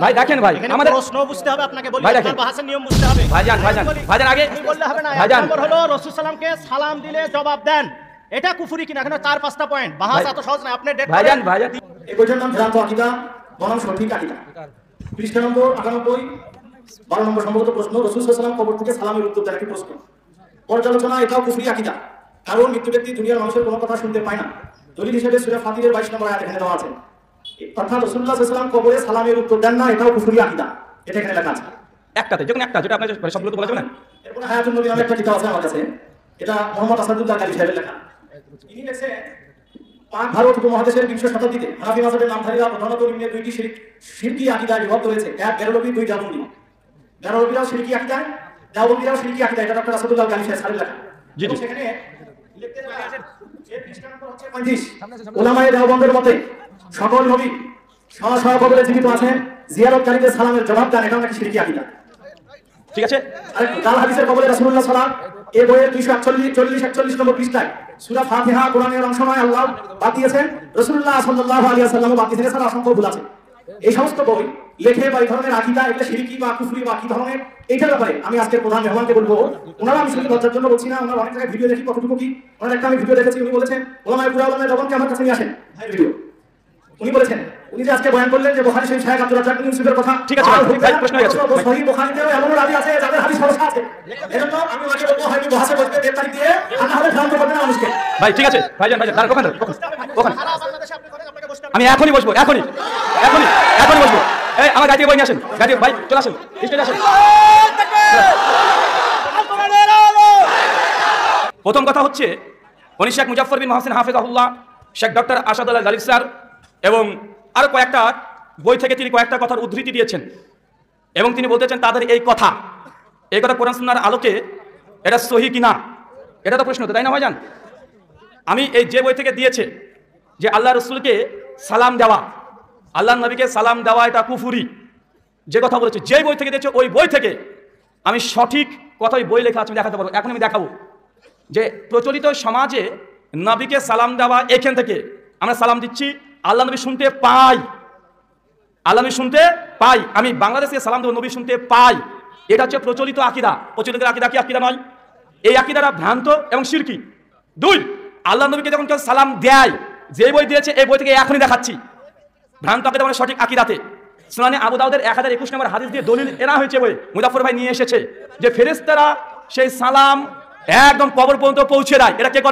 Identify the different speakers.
Speaker 1: ভাই দেখেন ভাই আমাদের
Speaker 2: প্রশ্ন বুঝতে হবে আপনাকে বলি
Speaker 1: ভাই দেখেন
Speaker 2: ভাষার নিয়ম বুঝতে হবে
Speaker 1: ভাইজান আগে
Speaker 2: বললে হবে না
Speaker 1: ভাইজান
Speaker 2: হলো রাসূল সাল্লামকে সালাম দিলে জবাব দেন এটা কুফরি কিনা এখানে 4-5টা পয়েন্ট বাহাস এত সহজ না আপনি ডেট
Speaker 1: ভাইজান
Speaker 3: এই বইটার নাম ভ্রান্ত আকীদা বনাম সঠিক আকীদা পৃষ্ঠা নম্বর 98 12 নম্বর সম্ভবত প্রশ্ন রাসূল সাল্লাল্লাহু আলাইহি ওয়াসাল্লাম কবর থেকে সালামের উত্তর দেন কি প্রশ্ন পর্যালোচনা এটাও কুফরি আকীদা কারণ মৃত্যু ব্যক্তি দুনিয়ার মানুষের কোনো কথা শুনতে পায় না দলিল হিসেবে সূরা ফাতিরের 22 নম্বর আয়াত এখানে দেওয়া আছে অর্থাৎ রাসূলুল্লাহ সাল্লাল্লাহু আলাইহি ওয়াসাল্লাম কবরে সালামের উত্তর দেন না এটাও কুফরি আকীদা এটা এখানে লেখা আছে
Speaker 1: একটাতে যখন একটা যেটা আপনাদের সবগুলো বলা যাবে না
Speaker 3: এরপর হায়াতুন নবী নামে একটা কিতাব আছে আমার কাছে এটা মুহাম্মদ আসাদুল্লাহ কালী সাহেবের লেখা ইনি লেখেন পাক ভারত উপমহাদেশের 20 শতাব্দীতে হানাফি মাযহাবের নামধারীরা প্রধানত নিম্নের দুইটি শিরকি আকীদায় বিভক্ত হয়েছে এক বেরলভী দুই জাবন্দি বেরলভীরাও শিরকি আকীদা জাবন্দিরাও শিরকি আকীদা এটা ডক্টর আসাদুল্লাহ কালী সাহেবের লেখা জি জি সেখানে লিখতে পারেন এর পৃষ্ঠা নম্বর হচ্ছে 35 উলামায়ে দেওবন্দের মতে সকল নবী স্ব কবরে জীবিত আছেন জিয়ারতকারীদের সালামের জবাব দেন এটা নাকি শিরকি আকীদা
Speaker 1: ঠিক আছে
Speaker 3: আর কাল হাদিসের কবরে রাসূলুল্লাহ সাল্লাল্লাহু আলাইহি ওয়াসাল্লাম এই বইয়ের 241 নম্বর পৃষ্ঠায় সূরা ফাতিহা কোরআনের অংশ নয় আল্লাহ বাদ দিয়েছেন রাসূলুল্লাহ সাল্লাল্লাহু আলাইহি ওয়াসাল্লাম বাদ দিয়েছেন এছাড়া অসংখ্য ভুল আছে এই সমস্ত বই লেখে বা এই ধরনের আকীদা এগুলো শিরকি বা কুফরি বা কি ধরনের এইটার ব্যাপারে আমি আজকে প্রধান মেহমানকে বলবো ওনারা আমি শুধু লজ্জার জন্য বলছি না ওনারা অনেক জায়গায় ভিডিও দেখি কতটুকু কি ওনার একটা আমি ভিডিও দেখেছি উনি বলেছেন ওলামায়ে পুরাউলামায়ে দেওবন্দকে আমার কাছে নিয়ে আসেন ভাই ভিডিও উনি বলেছেন উনি যে আজকে বয়ান করলেন যে বুখারী শরীফ শাইখ আব্দুর রাজ্জাক বিন ইউসুফের কথা
Speaker 1: ঠিক আছে ভাই প্রশ্ন হয়ে গেছে
Speaker 3: সহিহ বুখারীতেও এমন রাবী আছে যাদের হাদিস সমস্যা আছে এজন্য আমি ওনাকে বলবো হয়তো বহাসে বলতে দেড় তারিখ দিয়ে আর না হলে ভ্রান্ত করবেন না মানুষকে
Speaker 1: ভাই ঠিক আছে ভাইজান দাঁড়ান ওখানে আমি এখনই বসবো এখনই বসবো এই আমার গাড়ি বই নিয়ে আসেন গাড়ি ভাই চলে আসেন স্টেজে আসেন প্রথম কথা হচ্ছে উনি শেখ মুজাফফর বিন Muhsin হাফিজাহুল্লাহ Sheikh doctor Asadullah জালিল sir এবং আরো কয়েকটা বই থেকে তিনি কয়েকটা কথার উদ্ধৃতি দিয়েছেন এবং তিনি বলতেছেন তাদের এই কথা কোরআন সুন্নাহর আলোকে এটা সহি কিনা এটা তো প্রশ্ন তো তাই না ভাইজান আমি এই যে বই থেকে দিয়েছে যে আল্লাহ রসুলকে সালাম দেওয়া আল্লাহ নবীকে সালাম দেওয়া এটা কুফরি যে কথা বলেছে যে বই থেকে দিয়েছে ওই বই থেকে আমি সঠিক কথাই বই লেখা আছে দেখাতে পারবো এখন আমি দেখাবো যে প্রচলিত সমাজে নবীকে সালাম দেওয়া এখান থেকে আমরা সালাম দিচ্ছি আল্লাহ নবী শুনতে পাই আমি বাংলাদেশে সালাম দেব নবী শুনতে পাই এটা হচ্ছে প্রচলিত আকীদা আকীদা কি আকীদা নয় এই আকীদাটা ভ্রান্ত এবং শিরকি দুই আল্লাহ নবীকে যখন কেউ সালাম দেয় যে বই দিয়েছে এই বই থেকে এখনই দেখাচ্ছি ভ্রান্ত আকীদা মানে সঠিক আকীদাতে সুনানে আবু দাউদের 1021 নম্বর হাদিস দিয়ে দলিল এনা হয়েছে বই মুজাফফর ভাই নিয়ে এসেছে যে ফেরেশতারা সেই সালাম একদম কবর পর্যন্ত পৌঁছে দেয় এটা কে করে